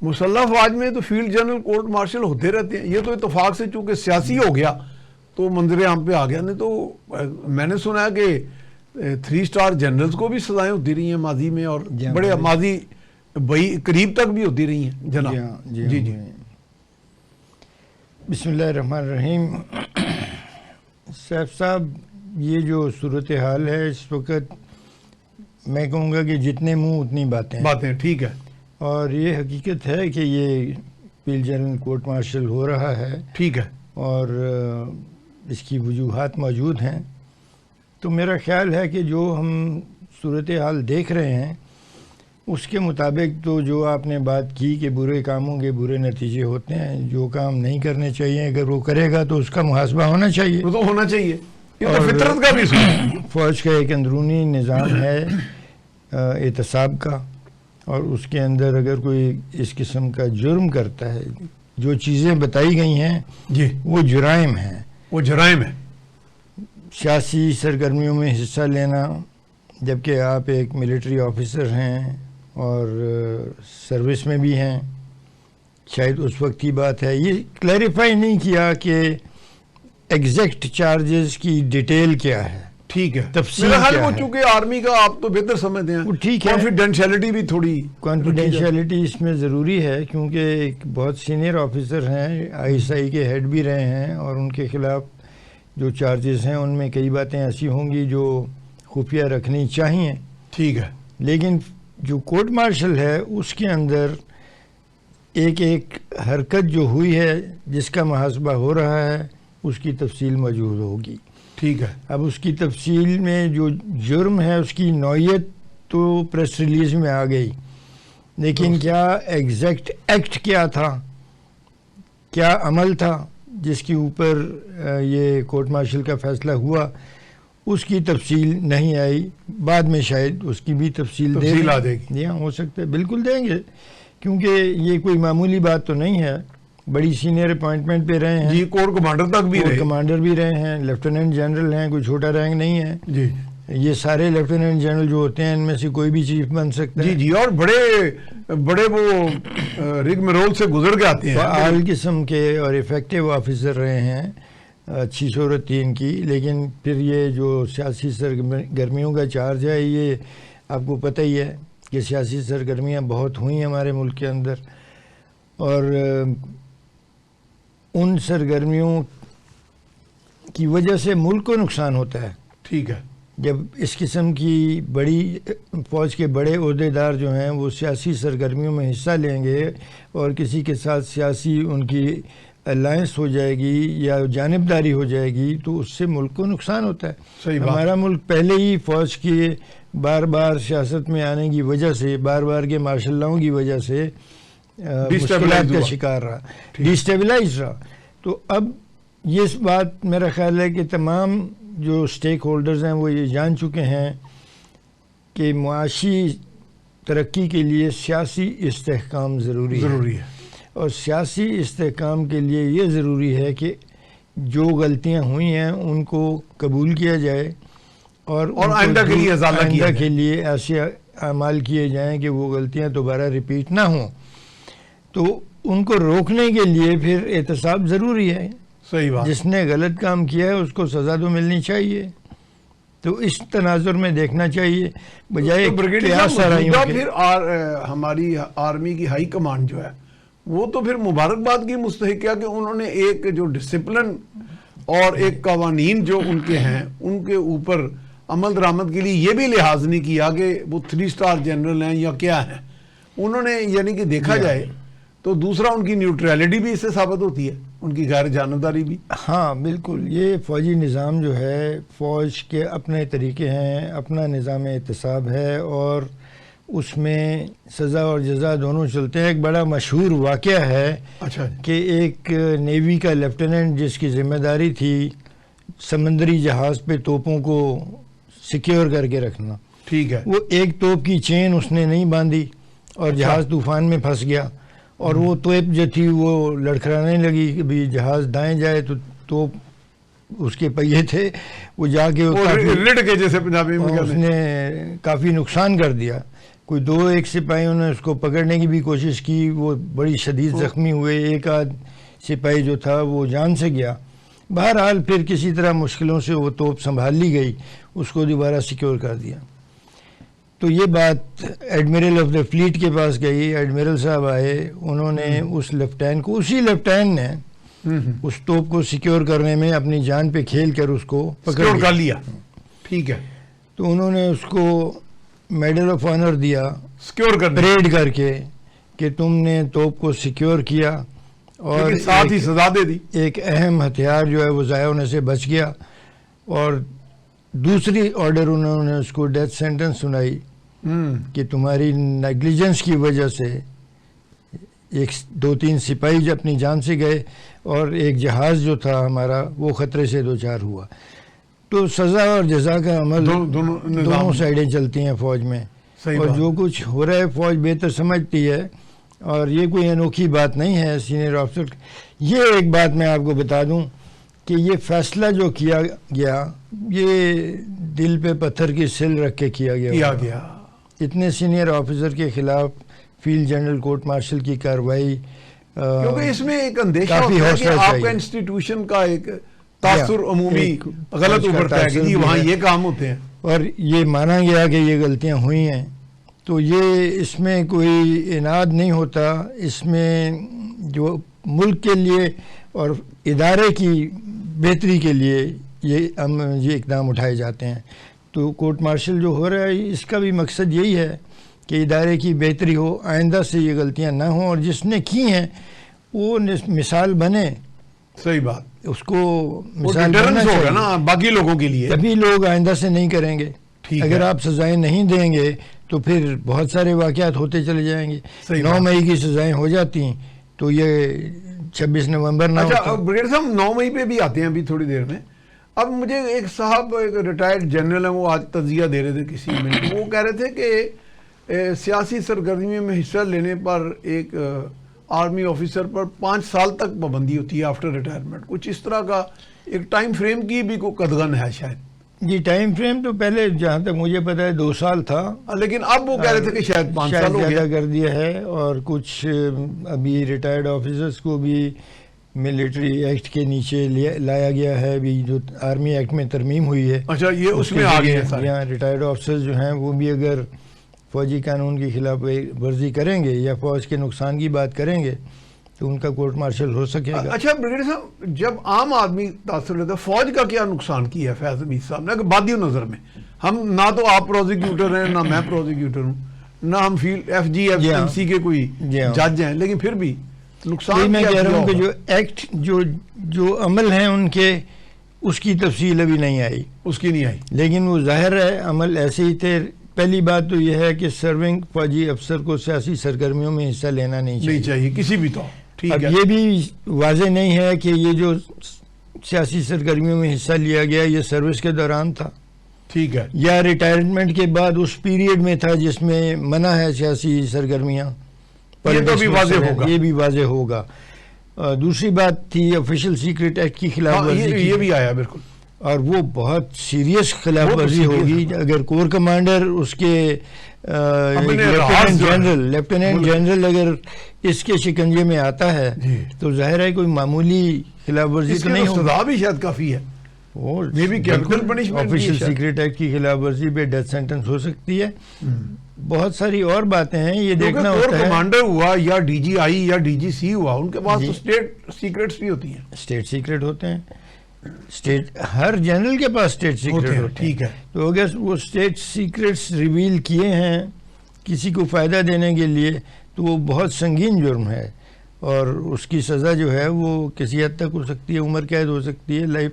مسلح افواج میں تو فیلڈ جنرل کورٹ مارشل ہوتے رہتے ہیں. یہ تو اتفاق سے چونکہ سیاسی ہو گیا تو منظر عام پہ آ گیا. نہیں تو میں نے سنا ہے کہ 3 اسٹار جنرلز کو بھی سزائیں ہوتی رہی ہیں ماضی میں, اور بڑے ماضی قریب تک بھی ہوتی رہی ہیں جناب. جی جی. بسم اللہ الرحمن الرحیم. سیف صاحب, یہ جو صورتحال ہے اس وقت, میں کہوں گا کہ جتنے منہ اتنی باتیں. ٹھیک ہے. اور یہ حقیقت ہے کہ یہ فیلڈ جنرل کورٹ مارشل ہو رہا ہے. ٹھیک ہے. اور اس کی وجوہات موجود ہیں. تو میرا خیال ہے کہ جو ہم صورتحال دیکھ رہے ہیں اس کے مطابق تو جو آپ نے بات کی کہ برے کاموں کے برے نتیجے ہوتے ہیں, جو کام نہیں کرنے چاہیے اگر وہ کرے گا تو اس کا محاسبہ ہونا چاہیے. وہ تو ہونا چاہیے, یہ تو فطرت کا بھی سن. فوج کا ایک اندرونی نظام ہے احتساب کا, اور اس کے اندر اگر کوئی اس قسم کا جرم کرتا ہے, جو چیزیں بتائی گئی ہیں جی وہ جرائم ہیں. وہ جرائم ہے. سیاسی سرگرمیوں میں حصہ لینا, جبکہ آپ ایک ملٹری آفیسر ہیں اور سروس میں بھی ہیں, شاید اس وقت کی بات ہے. یہ کلیریفائی نہیں کیا کہ ایگزیکٹ چارجز کی ڈیٹیل کیا ہے. ٹھیک ہے. تفصیل میرا خیال کیا وہ ہے. چونکہ آرمی کا آپ تو بہتر سمجھتے ہیں, وہ ٹھیک ہے, کانفیڈینشیلٹی بھی تھوڑی, کانفیڈینشیلٹی اس میں ضروری ہے کیونکہ ایک بہت سینئر آفیسر ہیں, ISI کے ہیڈ بھی رہے ہیں, اور ان کے خلاف جو چارجز ہیں ان میں کئی باتیں ایسی ہوں گی جو خفیہ رکھنی چاہیے. ٹھیک ہے. لیکن جو کورٹ مارشل ہے اس کے اندر ایک ایک حرکت جو ہوئی ہے جس کا محاسبہ ہو رہا ہے اس کی تفصیل موجود ہوگی. ٹھیک ہے. اب اس کی تفصیل میں جو جرم ہے اس کی نوعیت تو پریس ریلیز میں آ گئی, لیکن کیا ایگزیکٹ ایکٹ کیا تھا, کیا عمل تھا جس کے اوپر یہ کورٹ مارشل کا فیصلہ ہوا, اس کی تفصیل نہیں آئی. بعد میں شاید اس کی بھی تفصیل آ جائے گی. ہاں ہو سکتا ہے, بالکل دیں گے, کیونکہ یہ کوئی معمولی بات تو نہیں ہے. بڑی سینئر اپوائنٹمنٹ پہ رہے ہیں. جی, کور کمانڈر تک بھی رہے. کمانڈر بھی رہے ہیں, لیفٹیننٹ جنرل ہیں, کوئی چھوٹا رینک نہیں ہے. جی. یہ سارے لیفٹیننٹ جنرل جو ہوتے ہیں ان میں سے کوئی بھی چیف بن سکتا ہے. جی جی. اور بڑے وہ رگ مرول سے گزر کے آتے ہیں. فعال قسم کے اور افیکٹو آفیسر رہے ہیں اچھی صورت تھی ان کی. لیکن پھر یہ جو سیاسی سرگرمیوں کا چارج ہے, یہ آپ کو پتہ ہی ہے کہ سیاسی سرگرمیاں بہت ہوئی ہیں ہمارے ملک کے اندر, اور ان سرگرمیوں کی وجہ سے ملک کو نقصان ہوتا ہے. ٹھیک ہے. جب اس قسم کی بڑی فوج کے بڑے عہدیدار جو ہیں وہ سیاسی سرگرمیوں میں حصہ لیں گے اور کسی کے ساتھ سیاسی ان کی الائنس ہو جائے گی یا جانبداری ہو جائے گی, تو اس سے ملک کو نقصان ہوتا ہے. صحیح بات. ہمارا ملک پہلے ہی فوج کی بار بار سیاست میں آنے کی وجہ سے, بار بار کے مارشل لاؤں کی وجہ سے مشکلات کا شکار رہا, ڈیسٹیبلائز رہا. تو اب یہ بات میرا خیال ہے کہ تمام جو اسٹیک ہولڈرز ہیں وہ یہ جان چکے ہیں کہ معاشی ترقی کے لیے سیاسی استحکام ضروری ہے. اور سیاسی استحکام کے لیے یہ ضروری ہے کہ جو غلطیاں ہوئی ہیں ان کو قبول کیا جائے, اور آئندہ کے لیے ایسے اعمال کیے جائیں کہ وہ غلطیاں دوبارہ ریپیٹ نہ ہوں. تو ان کو روکنے کے لیے پھر احتساب ضروری ہے. صحیح بات. جس نے غلط کام کیا ہے اس کو سزا تو ملنی چاہیے. تو اس تناظر میں دیکھنا چاہیے بجائے پھر ہماری آرمی کی ہائی کمانڈ جو ہے وہ تو پھر مبارکباد کی مستحق ہے کہ انہوں نے ایک جو ڈسپلن اور ایک قوانین جو ان کے ہیں ان کے اوپر عمل درآمد کے لیے یہ بھی لحاظ نہیں کیا کہ وہ 3 اسٹار جنرل ہیں یا کیا ہیں. انہوں نے یعنی کہ دیکھا جائے تو دوسرا ان کی نیوٹریلٹی بھی اس سے ثابت ہوتی ہے, ان کی غیر جانبداری بھی. ہاں بالکل. یہ فوجی نظام جو ہے, فوج کے اپنے طریقے ہیں, اپنا نظام احتساب ہے, اور اس میں سزا اور جزا دونوں چلتے ہیں. ایک بڑا مشہور واقعہ ہے کہ ایک نیوی کا لیفٹیننٹ جس کی ذمہ داری تھی سمندری جہاز پہ توپوں کو سیکیور کر کے رکھنا. ٹھیک ہے. وہ ایک توپ کی چین اس نے نہیں باندھی اور جہاز طوفان میں پھنس گیا, اور وہ توپ جو تھی وہ لڑکھڑانے لگی کہ بھی جہاز دائیں جائے تو توپ اس کے پہیے تھے وہ جا کے لٹ کے جیسے پنجابی میں اس نے کافی نقصان کر دیا. کوئی 2-1 سپاہیوں نے اس کو پکڑنے کی بھی کوشش کی، وہ بڑی شدید زخمی ہوئے، ایک آدھ سپاہی جو تھا وہ جان سے گیا. بہرحال پھر کسی طرح مشکلوں سے وہ توپ سنبھال لی گئی، اس کو دوبارہ سیکیور کر دیا. تو یہ بات ایڈمرل آف دا فلیٹ کے پاس گئی، ایڈمرل صاحب آئے، انہوں نے اس لیفٹیننٹ کو، اسی لیفٹیننٹ نے اس توپ کو سیکیور کرنے میں اپنی جان پہ کھیل کر اس کو پکڑ کر لیا. ٹھیک ہے. تو انہوں نے اس کو میڈل آف آنر دیا سیکیور کر پریڈ کر کے کہ تم نے توپ کو سیکیور کیا، اور ساتھ ہی سزا دے دی. ایک اہم ہتھیار جو ہے وہ ضائع ہونے سے بچ گیا. اور دوسری آرڈر انہوں نے اس کو ڈیتھ سینٹنس سنائی کہ تمہاری نیگلیجنس کی وجہ سے 2-3 سپاہی جو اپنی جان سے گئے اور ایک جہاز جو تھا ہمارا وہ خطرے سے دوچار ہوا. تو سزا اور جزا کا عمل دونوں سائڈیں چلتی ہیں فوج میں، اور جو کچھ ہو رہا ہے فوج بہتر سمجھتی ہے، اور یہ کوئی انوکھی بات نہیں ہے سینئر آفیسر. یہ ایک بات میں آپ کو بتا دوں کہ یہ فیصلہ جو کیا گیا یہ دل پہ پتھر کی سل رکھ کے کیا گیا. اتنے سینئر آفیسر کے خلاف فیلڈ جنرل کورٹ مارشل کی کارروائی، کیونکہ اس میں ایک اندیشہ ہوتا ہے کہ آپ کا انسٹیٹیوشن کا ایک تاثر عمومی غلط ابھرتا ہے کہ وہاں یہ کام ہوتے ہیں، اور یہ مانا گیا کہ یہ غلطیاں ہوئی ہیں. تو یہ اس میں کوئی اناد نہیں ہوتا، اس میں جو ملک کے لیے اور ادارے کی بہتری کے لیے یہ اقدام اٹھائے جاتے ہیں. تو کورٹ مارشل جو ہو رہا ہے اس کا بھی مقصد یہی ہے کہ ادارے کی بہتری ہو، آئندہ سے یہ غلطیاں نہ ہوں، اور جس نے کی ہیں وہ مثال بنے. صحیح بات، اس کو مثال بننا چاہیے نا باقی لوگوں کے لیے، تبھی لوگ آئندہ سے نہیں کریں گے. اگر آپ سزائیں نہیں دیں گے تو پھر بہت سارے واقعات ہوتے چلے جائیں گے. 9 مئی کی سزائیں ہو جاتی ہیں تو یہ 26 نومبر نہ ہوتا. بریگیڈیئر صاحب 9 مئی پہ بھی آتے ہیں ابھی تھوڑی دیر میں. اب مجھے ایک صاحب ریٹائرڈ جنرل ہیں، وہ آج تجزیہ دے رہے تھے کسی میں، وہ کہہ رہے تھے کہ سیاسی سرگرمیوں میں حصہ لینے پر ایک آرمی آفیسر پر 5 سال تک پابندی ہوتی ہے آفٹر ریٹائرمنٹ. کچھ اس طرح کا ایک ٹائم فریم کی بھی کوئی قدغن ہے شاید. جی ٹائم فریم تو پہلے جہاں تک مجھے پتا ہے 2 سال تھا، لیکن اب وہ کہہ رہے تھے کہ شاید 5 سال ہو گیا، زیادہ کر دیا ہے. اور کچھ ابھی ریٹائرڈ آفیسرز کو بھی ملٹری ایکٹ کے نیچے لایا گیا ہے، ابھی جو آرمی ایکٹ میں ترمیم ہوئی ہے. اچھا یہ اس میں آ گیا ہے. یہاں ریٹائرڈ آفیسرز جو ہیں وہ بھی اگر فوجی قانون کی خلاف ورزی کریں گے یا فوج کے نقصان کی بات کریں گے تو ان کا کورٹ مارشل ہو سکے گا. اچھا بریگیڈیئر صاحب، جب عام آدمی تاثر لیتا ہے فوج کا کیا نقصان کیا ہے فیض حمید صاحب نے بادی نظر میں؟ ہم نہ تو آپ پروزیکیوٹر ہیں، نہ میں پروزیکیوٹر ہوں، نہ ہم فیلڈ FGM کے کوئی جج ہیں، لیکن پھر بھی نقصان میں کہہ رہا ہوں کہ جو ایکٹ جو عمل ہیں ان کے، اس کی تفصیل ابھی نہیں آئی، اس کی نہیں آئی، لیکن وہ ظاہر ہے عمل ایسے ہی تھے. پہلی بات تو یہ ہے کہ سرونگ فوجی افسر کو سیاسی سرگرمیوں میں حصہ لینا نہیں چاہیے کسی بھی طور. اب یہ بھی واضح نہیں ہے کہ یہ جو سیاسی سرگرمیوں میں حصہ لیا گیا یہ سروس کے دوران تھا، ٹھیک ہے، یا ریٹائرمنٹ کے بعد اس پیریڈ میں تھا جس میں منع ہے سیاسی سرگرمیاں. یہ تو بھی واضح ہوگا، یہ بھی واضح ہوگا. دوسری بات تھی آفیشیل سیکرٹ ایکٹ کی خلاف ورزی، یہ بھی آیا بالکل، اور وہ بہت سیریس خلاف ورزی ہوگی. اگر کور کمانڈر اس کے لیفٹیننٹ جنرل اگر اس کے شکنجے میں آتا ہے تو ظاہر ہے کوئی معمولی خلاف ورزی تو نہیں ہوگی. سزا بھی شاید کافی ہے، یہ بھی capital punishment. Official secret act کی خلاف ورزی پہ ڈیتھ سینٹنس ہو سکتی ہے. بہت ساری اور باتیں ہیں، یہ دیکھنا ہوتا ہے. کمانڈر ہوا یا DGI یا DGC ہوا، ان کے پاس تو اسٹیٹ سیکرٹس بھی ہوتی ہیں. اسٹیٹ سیکرٹ ہوتے ہیں، ہر جنرل کے پاس اسٹیٹ سیکرٹ ہوتے ہیں. ٹھیک ہے. تو اگر وہ اسٹیٹ سیکرٹس ریویل کیے ہیں کسی کو فائدہ دینے کے لیے تو وہ بہت سنگین جرم ہے، اور اس کی سزا جو ہے وہ کسی حد تک ہو سکتی ہے، عمر قید ہو سکتی ہے، لائف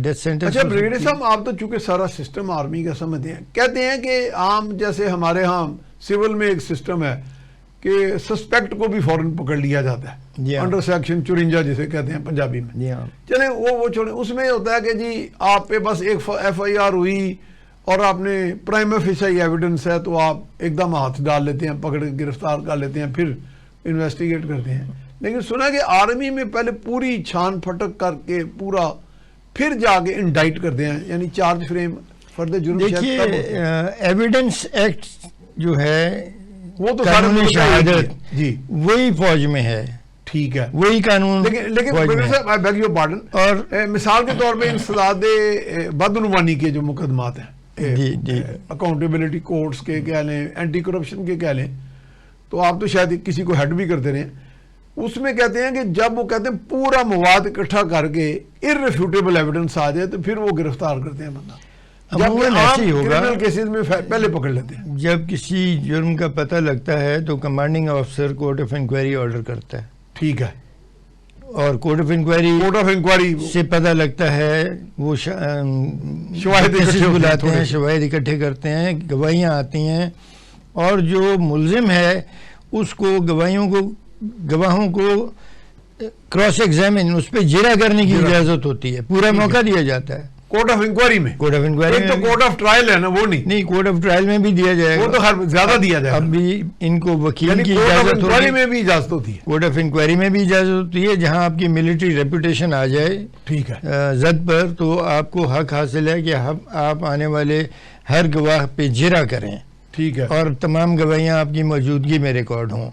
ڈیتھ سینٹنس. اچھا بریگیڈیئر صاحب، آپ تو چونکہ سارا سسٹم آرمی کا سمجھتے ہیں، کہتے ہیں کہ عام جیسے ہمارے ہاں سول میں ایک سسٹم ہے کہ سسپیکٹ کو بھی فوراً پکڑ لیا جاتا ہے، انڈر سیکشن 54 جسے کہتے ہیں پنجابی میں. چلیں وہ چھوڑیں، اس میں ہوتا ہے کہ جی آپ پہ بس ایک FIR ہوئی اور آپ نے پرائم فیسی ایویڈنس ہے تو آپ ایک دم ہاتھ ڈال لیتے ہیں، پکڑ کے گرفتار کر لیتے ہیں، پھر انویسٹیگیٹ کرتے ہیں. لیکن سنا کہ آرمی میں پہلے پوری چھان پھٹک کر کے پورا پھر جا کے انڈائٹ کرتے ہیں، یعنی چارج فریم فرد جرم. دیکھیے ایویڈنس ایکٹ جو ہے وہ تو سارے قانونی ملک کا ایک ہی ہے۔ شہادت جی وہی فوج میں ہے، ٹھیک ہے، وہی قانون لیکن فوج میں ہے۔ صاحب I beg your pardon، اور مثال کے طور پہ انسداد بدعنوانی کے جو مقدمات ہیں، جی جی اکاؤنٹیبلٹی کورٹس کے کہہ لیں، اینٹی کرپشن کے کہہ لیں، تو آپ تو شاید کسی کو ہیڈ بھی کرتے رہے، اس میں کہتے ہیں کہ جب وہ کہتے ہیں پورا مواد اکٹھا کر کے irrefutable ایویڈنس آ جائے تو پھر وہ گرفتار کرتے ہیں بندہ، عموماً ایسے ہی ہوگا۔ کرمنل کیسز میں پہلے پکڑ لیتے ہیں۔ جب کسی جرم کا پتہ لگتا ہے تو commanding officer court of inquiry order کرتا ہے، ٹھیک ہے، اور کورٹ آف انکوائری سے پتہ لگتا ہے، وہ شواہد cases اکٹھے ہوتے ہیں بلاتے تھوڑے ہیں، سے۔ شواہد اکٹھے کرتے ہیں، گواہیاں آتی ہیں، اور جو ملزم ہے اس کو گواہوں کو کراس ایگزامن، اس پہ جرا کرنے کی اجازت ہوتی ہے، پورا موقع دیا جاتا ہے کورٹ آف انکوائری میں۔ کورٹ آف انکوائری ایک تو کورٹ آف ٹرائل ہے نا، وہ نہیں، کورٹ آف ٹرائل میں بھی دیا جائے وہ گا، تو ہر زیادہ دیا جائے اب گا، بھی ان کو وکیل یعنی کی کورٹ آف اجازت انکوائری ہوتی میں بھی اجازت ہوتی ہے، کورٹ آف انکوائری میں بھی اجازت ہوتی ہے، جہاں آپ کی ملٹری ریپوٹیشن آ جائے ٹھیک ہے، زد پر، تو آپ کو حق حاصل ہے کہ آپ آنے والے ہر گواہ پہ جرا کریں، ٹھیک ہے۔ اور تمام گواہیاں آپ کی موجودگی میں ریکارڈ ہوں۔